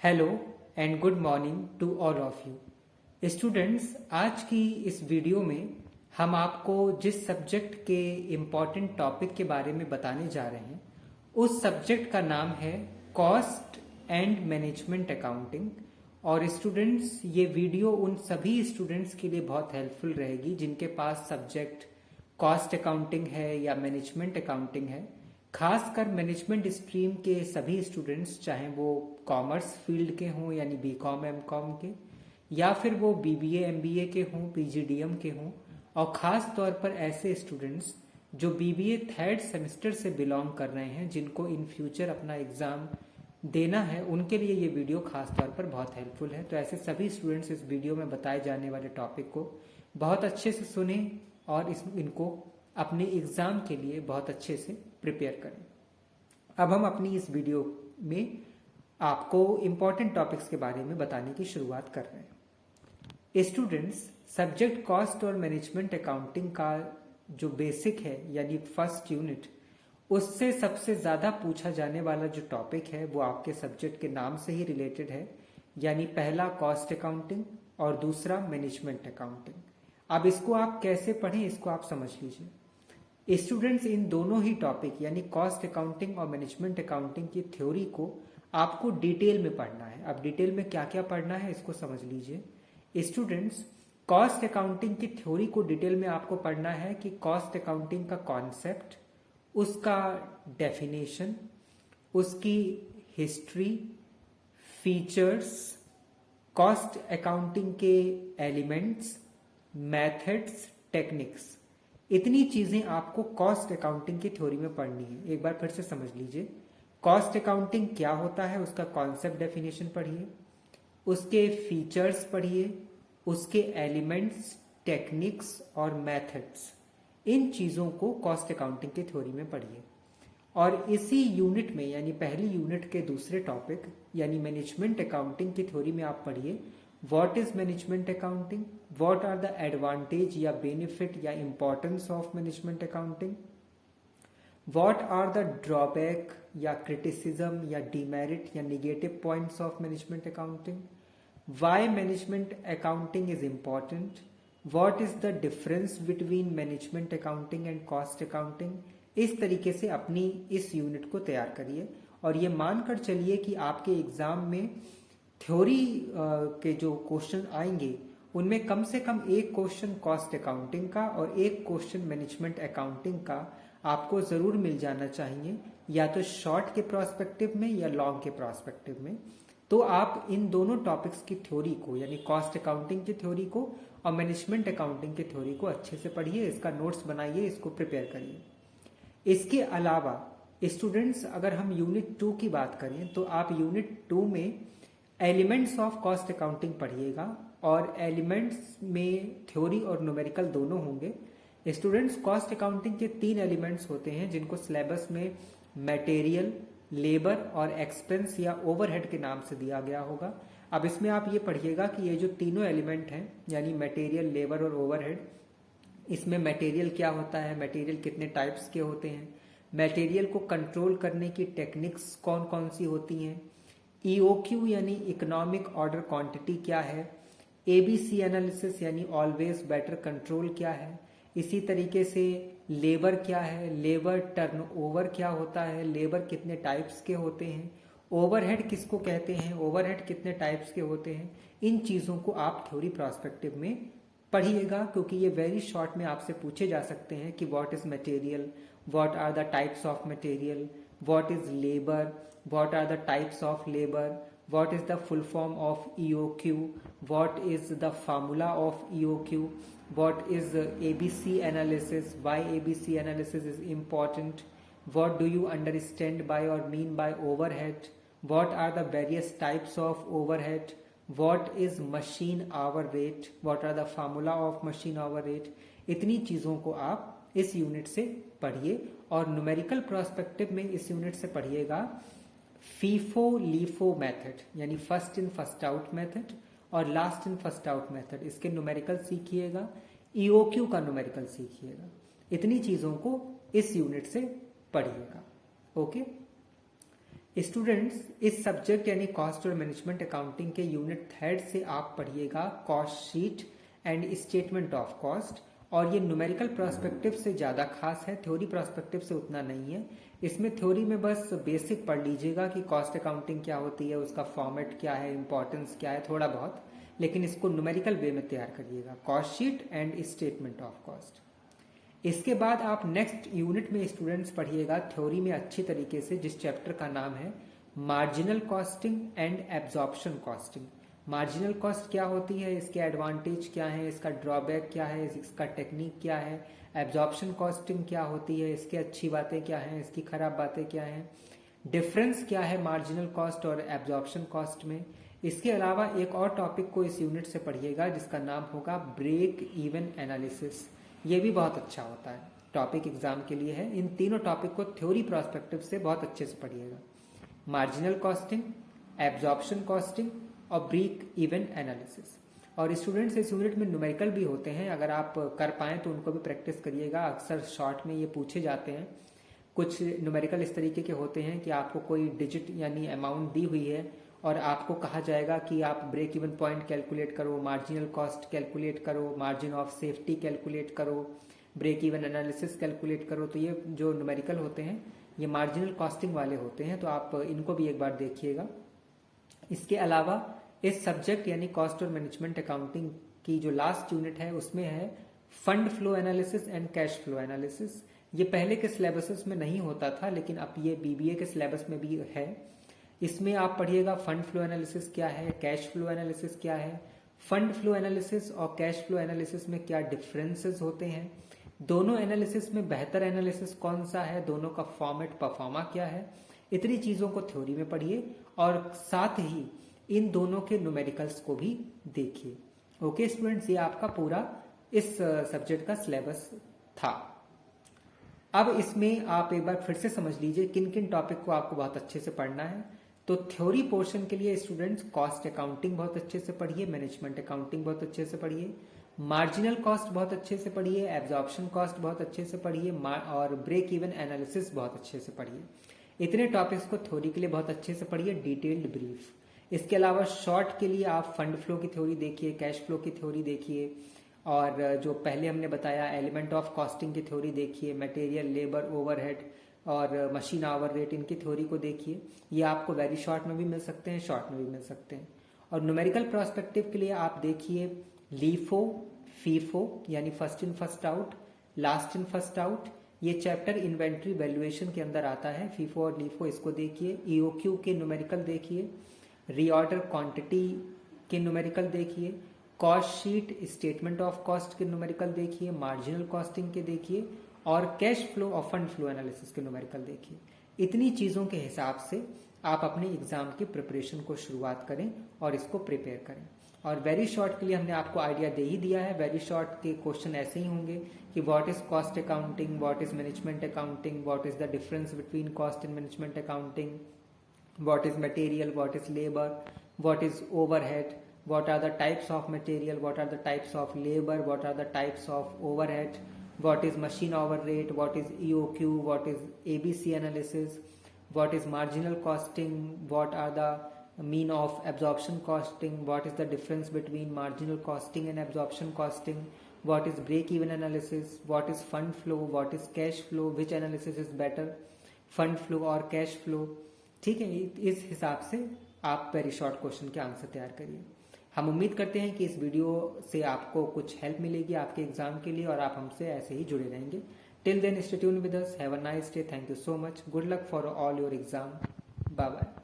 Hello and good morning to all of you students. आज की इस वीडियो में हम आपको जिस सब्जेक्ट के इम्पॉर्टेंट टॉपिक के बारे में बताने जा रहे हैं उस सब्जेक्ट का नाम है कॉस्ट एंड मैनेजमेंट अकाउंटिंग। और स्टूडेंट्स, ये वीडियो उन सभी स्टूडेंट्स के लिए बहुत हेल्पफुल रहेगी जिनके पास सब्जेक्ट कॉस्ट अकाउंटिंग है या मैनेजमेंट अकाउंटिंग है। खासकर मैनेजमेंट स्ट्रीम के सभी स्टूडेंट्स, चाहे वो कॉमर्स फील्ड के हों यानी बीकॉम एमकॉम के, या फिर वो बीबीए एमबीए के हों, पीजीडीएम के हों, और ख़ास तौर पर ऐसे स्टूडेंट्स जो बीबीए थर्ड सेमेस्टर से बिलोंग कर रहे हैं, जिनको इन फ्यूचर अपना एग्ज़ाम देना है, उनके लिए ये वीडियो खास तौर पर बहुत हेल्पफुल है। तो ऐसे सभी स्टूडेंट्स इस वीडियो में बताए जाने वाले टॉपिक को बहुत अच्छे से सुने और इनको अपने एग्ज़ाम के लिए बहुत अच्छे से प्रिपेयर करें। अब हम अपनी इस वीडियो में आपको इम्पॉर्टेंट टॉपिक्स के बारे में बताने की शुरुआत कर रहे हैं। स्टूडेंट्स, सब्जेक्ट कॉस्ट और मैनेजमेंट अकाउंटिंग का जो बेसिक है यानी फर्स्ट यूनिट, उससे सबसे ज़्यादा पूछा जाने वाला जो टॉपिक है वो आपके सब्जेक्ट के नाम से ही रिलेटेड है, यानी पहला कॉस्ट अकाउंटिंग और दूसरा मैनेजमेंट अकाउंटिंग। अब इसको आप कैसे पढ़ें, इसको आप समझ लीजिए। स्टूडेंट्स, इन दोनों ही टॉपिक यानी कॉस्ट अकाउंटिंग और मैनेजमेंट अकाउंटिंग की थ्योरी को आपको डिटेल में पढ़ना है। अब डिटेल में क्या क्या पढ़ना है इसको समझ लीजिए। स्टूडेंट्स, कॉस्ट अकाउंटिंग की थ्योरी को डिटेल में आपको पढ़ना है कि कॉस्ट अकाउंटिंग का कॉन्सेप्ट, उसका डेफिनेशन, उसकी हिस्ट्री, फीचर्स, कॉस्ट अकाउंटिंग के एलिमेंट्स, मेथड्स, टेक्निक्स, इतनी चीजें आपको कॉस्ट अकाउंटिंग की थ्योरी में पढ़नी है। एक बार फिर से समझ लीजिए, कॉस्ट अकाउंटिंग क्या होता है, उसका कॉन्सेप्ट डेफिनेशन पढ़िए, उसके फीचर्स पढ़िए, उसके एलिमेंट्स, टेक्निक्स और मेथड्स, इन चीज़ों को कॉस्ट अकाउंटिंग की थ्योरी में पढ़िए। और इसी यूनिट में यानी पहली यूनिट के दूसरे टॉपिक यानी मैनेजमेंट अकाउंटिंग की थ्योरी में आप पढ़िए what is management accounting, what are the advantage या बेनिफिट या importance of management accounting, what are the drawback या क्रिटिसिज्म या डिमेरिट या negative points of management accounting, why management accounting is important, what is the difference between management accounting and cost accounting. इस तरीके से अपनी इस unit को तैयार करिए और ये मानकर चलिए कि आपके एग्जाम में थ्योरी के जो क्वेश्चन आएंगे उनमें कम से कम एक क्वेश्चन कॉस्ट अकाउंटिंग का और एक क्वेश्चन मैनेजमेंट अकाउंटिंग का आपको जरूर मिल जाना चाहिए, या तो शॉर्ट के प्रोस्पेक्टिव में या लॉन्ग के प्रोस्पेक्टिव में। तो आप इन दोनों टॉपिक्स की थ्योरी को यानी कॉस्ट अकाउंटिंग की थ्योरी को और मैनेजमेंट अकाउंटिंग की थ्योरी को अच्छे से पढ़िए, इसका नोट्स बनाइए, इसको प्रिपेयर करिए। इसके अलावा स्टूडेंट्स, अगर हम यूनिट 2 की बात करें तो आप यूनिट 2 में एलिमेंट्स ऑफ कॉस्ट अकाउंटिंग पढ़िएगा और एलिमेंट्स में थ्योरी और न्यूमेरिकल दोनों होंगे। स्टूडेंट्स, कॉस्ट अकाउंटिंग के 3 एलिमेंट्स होते हैं जिनको सिलेबस में मटेरियल, लेबर और एक्सपेंस या ओवरहेड के नाम से दिया गया होगा। अब इसमें आप ये पढ़िएगा कि ये जो तीनों एलिमेंट हैं यानी मटेरियल, लेबर और ओवरहेड, इसमें मटेरियल क्या होता है, मटेरियल कितने टाइप्स के होते हैं, मटेरियल को कंट्रोल करने की टेक्निक्स कौन कौन सी होती हैं, ईओक्यू यानी इकोनॉमिक ऑर्डर क्वांटिटी क्या है, एबीसी एनालिसिस यानी ऑलवेज बेटर कंट्रोल क्या है, इसी तरीके से लेबर क्या है, लेबर टर्नओवर क्या होता है, लेबर कितने टाइप्स के होते हैं, ओवरहेड किसको कहते हैं, ओवरहेड कितने टाइप्स के होते हैं। इन चीज़ों को आप थ्योरी प्रोस्पेक्टिव में पढ़िएगा क्योंकि ये वेरी शॉर्ट में आपसे पूछे जा सकते हैं कि what is material, what are the types of material, what is labour, what are the types of labour, what is the full form of EOQ, what is the formula of EOQ, what is ABC analysis, why ABC analysis is important, what do you understand by or mean by overhead, what are the various types of overhead, what is machine hour rate, what are the formula of machine hour rate। इतनी चीज़ों को आप इस unit से पढ़िए और numerical prospective में इस यूनिट से पढ़िएगा फीफो लीफो मेथड यानी first in first out method और last in first out method, इसके न्यूमेरिकल सीखिएगा, ईओक्यू का न्यूमेरिकल सीखिएगा। इतनी चीज़ों को इस यूनिट से पढ़िएगा। ओके स्टूडेंट्स, इस सब्जेक्ट यानी कॉस्ट और मैनेजमेंट अकाउंटिंग के यूनिट 3 से आप पढ़िएगा cost sheet and statement of cost. और ये न्यूमेरिकल प्रोस्पेक्टिव से ज़्यादा खास है, थ्योरी प्रोस्पेक्टिव से उतना नहीं है। इसमें थ्योरी में बस बेसिक पढ़ लीजिएगा कि कॉस्ट अकाउंटिंग क्या होती है, उसका फॉर्मेट क्या है, इंपॉर्टेंस क्या है, थोड़ा बहुत। लेकिन इसको न्यूमेरिकल वे में तैयार करिएगा, cost sheet and statement of cost. इसके बाद आप नेक्स्ट यूनिट में स्टूडेंट्स पढ़िएगा थ्योरी में अच्छी तरीके से, जिस चैप्टर का नाम है marginal costing and absorption costing. Marginal cost क्या होती है, इसके एडवांटेज क्या है, इसका ड्रॉबैक क्या है, इसका टेक्निक क्या है। एब्जॉर्प्शन कॉस्टिंग क्या होती है, इसकी अच्छी बातें क्या हैं, इसकी खराब बातें क्या हैं, डिफरेंस क्या है मार्जिनल कॉस्ट और एब्जॉर्प्शन कॉस्ट में। इसके अलावा एक और टॉपिक को इस यूनिट से पढ़िएगा जिसका नाम होगा ब्रेक इवन एनालिसिस। ये भी बहुत अच्छा होता है, टॉपिक एग्जाम के लिए है। इन तीनों टॉपिक को थ्योरी प्रोस्पेक्टिव से बहुत अच्छे से पढ़िएगा, मार्जिनल कॉस्टिंग, एब्जॉर्प्शन कॉस्टिंग और ब्रेक इवन एनालिसिस। और स्टूडेंट्स, इस यूनिट में न्यूमेरिकल भी होते हैं, अगर आप कर पाएं तो उनको भी प्रैक्टिस करिएगा। अक्सर शॉर्ट में ये पूछे जाते हैं। कुछ न्यूमेरिकल इस तरीके के होते हैं कि आपको कोई डिजिट यानी अमाउंट दी हुई है और आपको कहा जाएगा कि आप ब्रेक इवन पॉइंट कैलकुलेट करो, मार्जिनल कॉस्ट कैलकुलेट करो, मार्जिन ऑफ सेफ्टी कैलकुलेट करो, ब्रेक इवन एनालिसिस कैलकुलेट करो। तो ये जो न्यूमेरिकल होते हैं ये मार्जिनल कॉस्टिंग वाले होते हैं, तो आप इनको भी एक बार देखिएगा। इसके अलावा इस सब्जेक्ट यानी कॉस्ट और मैनेजमेंट अकाउंटिंग की जो लास्ट यूनिट है उसमें है fund flow analysis and cash flow analysis. ये पहले के सिलेबसेस में नहीं होता था, लेकिन अब ये बीबीए के सिलेबस में भी है। इसमें आप पढ़िएगा फंड फ्लो एनालिसिस क्या है, कैश फ्लो एनालिसिस क्या है, फंड फ्लो एनालिसिस और कैश फ्लो एनालिसिस में क्या डिफरेंसेस होते हैं, दोनों एनालिसिस में बेहतर एनालिसिस कौन सा है, दोनों का फॉर्मेट परफॉर्मा क्या है। इतनी चीजों को थ्योरी में पढ़िए और साथ ही इन दोनों के न्यूमेरिकल्स को भी देखिए। ओके स्टूडेंट्स, ये आपका पूरा इस सब्जेक्ट का सिलेबस था। अब इसमें आप एक बार फिर से समझ लीजिए किन किन टॉपिक को आपको बहुत अच्छे से पढ़ना है। तो थ्योरी पोर्शन के लिए स्टूडेंट्स कॉस्ट अकाउंटिंग बहुत अच्छे से पढ़िए, मैनेजमेंट अकाउंटिंग बहुत अच्छे से पढ़िए, मार्जिनल कॉस्ट बहुत अच्छे से पढ़िए, एब्जॉर्प्शन कॉस्ट बहुत अच्छे से पढ़िए और ब्रेक इवन एनालिसिस बहुत अच्छे से पढ़िए। इतने टॉपिक्स को थ्योरी के लिए बहुत अच्छे से पढ़िए, डिटेल्ड ब्रीफ। इसके अलावा शॉर्ट के लिए आप फंड फ्लो की थ्योरी देखिए, कैश फ्लो की थ्योरी देखिए, और जो पहले हमने बताया एलिमेंट ऑफ कॉस्टिंग की थ्योरी देखिए, मटेरियल, लेबर, ओवरहेड और मशीन आवर रेट, इनकी थ्योरी को देखिए। ये आपको वेरी शॉर्ट में भी मिल सकते हैं, शॉर्ट में भी मिल सकते हैं। और न्यूमेरिकल प्रोस्पेक्टिव के लिए आप देखिए लीफो, फीफो यानी first in first out, last in first out. ये चैप्टर इन्वेंट्री वैल्यूएशन के अंदर आता है। फीफो और लीफो इसको देखिए। ईओक्यू के न्यूमेरिकल देखिए, रीऑर्डर क्वांटिटी के न्यूमेरिकल देखिए, cost sheet, statement of cost के न्यूमेरिकल देखिए, मार्जिनल कॉस्टिंग के देखिए और कैश फ्लो और फंड फ्लो एनालिसिस के न्यूमेरिकल देखिए। इतनी चीजों के हिसाब से आप अपने एग्जाम की प्रिपरेशन को शुरुआत करें और इसको प्रिपेयर करें। और वेरी शॉर्ट के लिए हमने आपको आइडिया दे ही दिया है। वेरी शॉर्ट के क्वेश्चन ऐसे ही होंगे कि what is cost accounting, what is management accounting, what is the difference between cost and management accounting, what is material, what is labor, what is overhead, what are the types of material, what are the types of labor, what are the types of overhead, what is machine hour rate, what is EOQ, what is ABC analysis, what is marginal costing, what are the mean of absorption costing, what is the difference between marginal costing and absorption costing, what is break even analysis, what is fund flow, what is cash flow, which analysis is better, fund flow or cash flow। ठीक है, इस हिसाब से आप very short question के answer तैयार करिए। हम उम्मीद करते हैं कि इस वीडियो से आपको कुछ हेल्प मिलेगी आपके एग्जाम के लिए और आप हमसे ऐसे ही जुड़े रहेंगे। Till then stay tuned with us, have a nice day, thank you so much, good luck for all your exam, bye bye.